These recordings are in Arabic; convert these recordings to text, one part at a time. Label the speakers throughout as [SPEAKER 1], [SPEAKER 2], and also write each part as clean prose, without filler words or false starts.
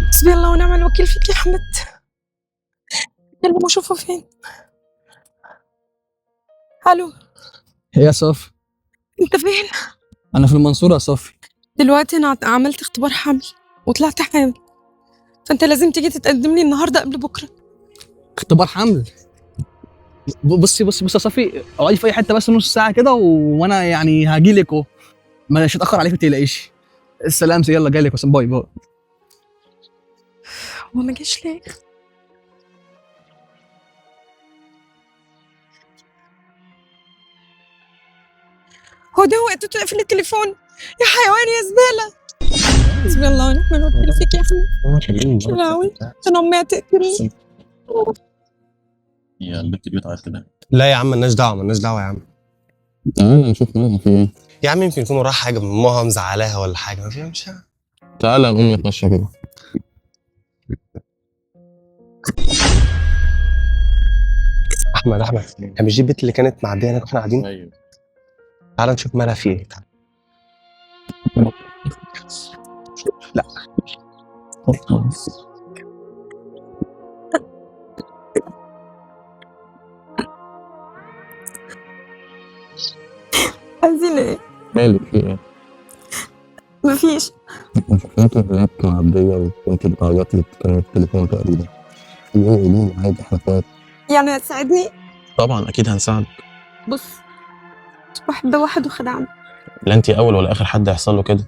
[SPEAKER 1] حسبي الله ونعم الوكيل فيك يا حمد. كلمه شوفه فين. الو،
[SPEAKER 2] يا صافي،
[SPEAKER 1] انت فين؟
[SPEAKER 2] انا في المنصورة يا صافي.
[SPEAKER 1] دلوقتي انا عملت اختبار حمل وطلعت حامل، فانت لازم تيجي تتقدم لي النهارده قبل بكره.
[SPEAKER 2] اختبار حمل؟ بصي يا صافي، اقعدي في اي حته بس نص ساعه كده وانا يعني هاجي لك اهو، مش هتاخر عليك ما تقلقيش. السلام، يلا جاي لك بس، باي باي.
[SPEAKER 1] هو ما جاش ليه؟ هو ده وقته تقفل التليفون يا حيوان يا زباله. حسبي الله ونعم الوكيل فيك يا حمد. شلاوي انا امي هتقتلني.
[SPEAKER 3] هي البت دي بتعيط كده؟
[SPEAKER 4] لا يا عم، مالناش دعوه يا عم.
[SPEAKER 3] تعالى نشوف مالها في ايه.
[SPEAKER 4] يا عم يمكن يكون وراها حاجه من امها مزعلاها ولا حاجه، ما فهمش.
[SPEAKER 3] تعالى نقوم نتمشى كده.
[SPEAKER 4] احمد هي مش دي البت اللي كانت معديه هناك واحنا قاعدين؟
[SPEAKER 3] ايوه.
[SPEAKER 4] تعال نشوف مالها في ايه. تعال. لا
[SPEAKER 1] عايزين ايه؟
[SPEAKER 3] مالك في ايه؟
[SPEAKER 1] مفيش.
[SPEAKER 3] شفت هناك معدية وانت بتعيطي وبتتكلمي في التليفون تقريبا. ايه قوليلي عادي، احنا اخوات.
[SPEAKER 1] يعني هتساعدني؟
[SPEAKER 3] طبعا اكيد هنساعدك.
[SPEAKER 1] بص، واحد ده واحد وخدعني.
[SPEAKER 3] لا انت اول ولا اخر حد هيحصل له كده،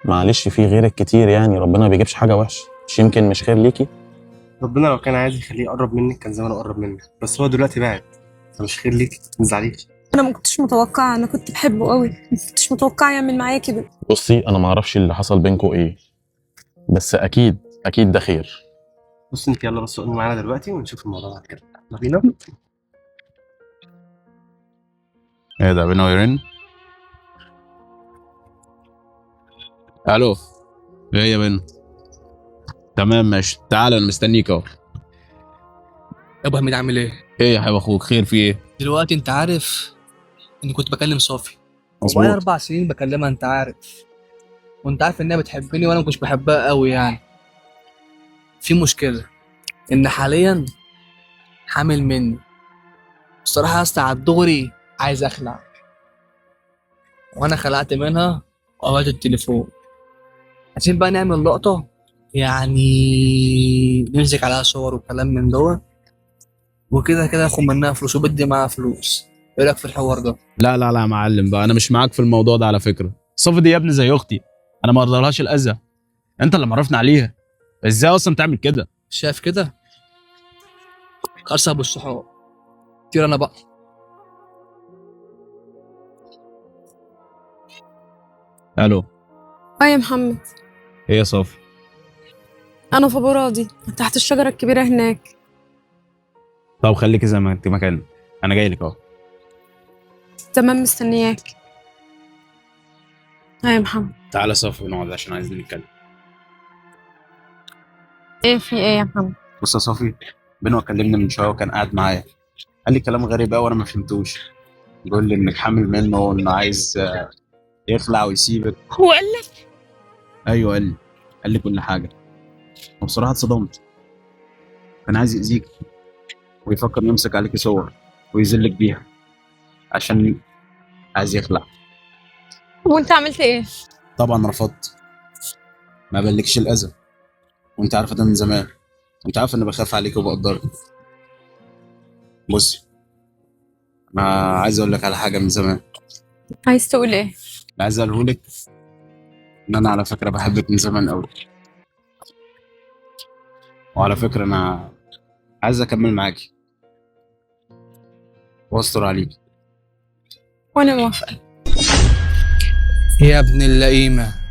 [SPEAKER 3] معلش في غيرك كتير، يعني ربنا ما بيجيبش حاجه وحشه، مش يمكن مش خير ليكي.
[SPEAKER 4] ربنا لو كان عايز يخليه يقرب منك كان زمانه قرب منك، بس هو دلوقتي بعد، فمش خير ليك، ما تزعليش.
[SPEAKER 1] انا ما كنتش متوقعه، انا كنت بحبه قوي، ما كنتش متوقعه يعمل معايا كده.
[SPEAKER 3] بصي انا ما اعرفش اللي حصل بينكم ايه، بس اكيد ده خير.
[SPEAKER 4] بص انت يلا بس قومي معانا دلوقتي ونشوف الموضوع بعد كده. يلا بينا.
[SPEAKER 5] ايه ده بينه يرن؟ الو، ايه يا بنو؟ تمام ماشي، تعال انا مستنيك اهو.
[SPEAKER 6] يا ابو حميد عامل ايه؟
[SPEAKER 5] ايه يا حبيب اخوك، خير في ايه؟
[SPEAKER 6] دلوقتي انت عارف اني كنت بكلم صافي،
[SPEAKER 5] مظبوط.
[SPEAKER 6] وبقالي 4 سنين بكلمها، انت عارف، وانت عارف انها بتحبني وانا ما كنتش بحبها قوي يعني. في مشكله ان حاليا حامل مني. الصراحه يا اسطى على الدغري عايز اخلع، وانا خلعت منها وقفلت التليفون. عشان بقى نعمل لقطه، يعني نمسك عليها صور وكلام من دوت، وكده كده اخد منها فلوس وبدي معاها فلوس. ايه رايك في الحوار ده؟
[SPEAKER 5] لا يا معلم بقى، انا مش معاك في الموضوع ده على فكره. صفي دي يا ابني زي اختي، انا ما ارضلهاش الاذى، انت اللي معرفنا عليها. ازاي اصلا تعمل كده؟
[SPEAKER 6] شايف كده؟ خلصها بالصحاب. كتير انا بقى.
[SPEAKER 5] الو.
[SPEAKER 1] يا محمد،
[SPEAKER 5] ايه يا صافي؟
[SPEAKER 1] انا في ابو راضي تحت الشجره الكبيره هناك.
[SPEAKER 5] طب خليكي زي ما انت مكاني، انا جاي لك اهو.
[SPEAKER 1] تمام، مستنياك. يا محمد.
[SPEAKER 5] تعالى صافي نقعد عشان عايزين نتكلم.
[SPEAKER 1] ايه في ايه يا محمد؟
[SPEAKER 5] بص يا صافي، بينو كلمني من شويه وكان قاعد معايا، قال لي كلام غريب قوي وانا ما فهمتوش. بيقول لي انك حامل منه وانه عايز يخلع ويسيبك.
[SPEAKER 1] هو قال لك؟
[SPEAKER 5] ايوه قال لي كل حاجه، وبصراحه اتصدمت. كان عايز يأذيك ويفكر يمسك عليك صور ويذلك بيها عشان عايز يخلع.
[SPEAKER 1] وانت عملت ايه؟
[SPEAKER 5] طبعا رفضت، ما بلكش الاذى، وانت عارفه ده من زمان، انت عارفه اني بخاف عليك وبقدرك. بصي، انا عايز اقول لك على حاجه من زمان.
[SPEAKER 1] عايز تقول ايه؟
[SPEAKER 5] عايز اقوله لك ان انا على فكره بحبك من زمان قوي، وعلى فكره انا عايز اكمل معاكي واستر عليكي.
[SPEAKER 1] وانا موافقه.
[SPEAKER 6] يا ابن اللئيمه،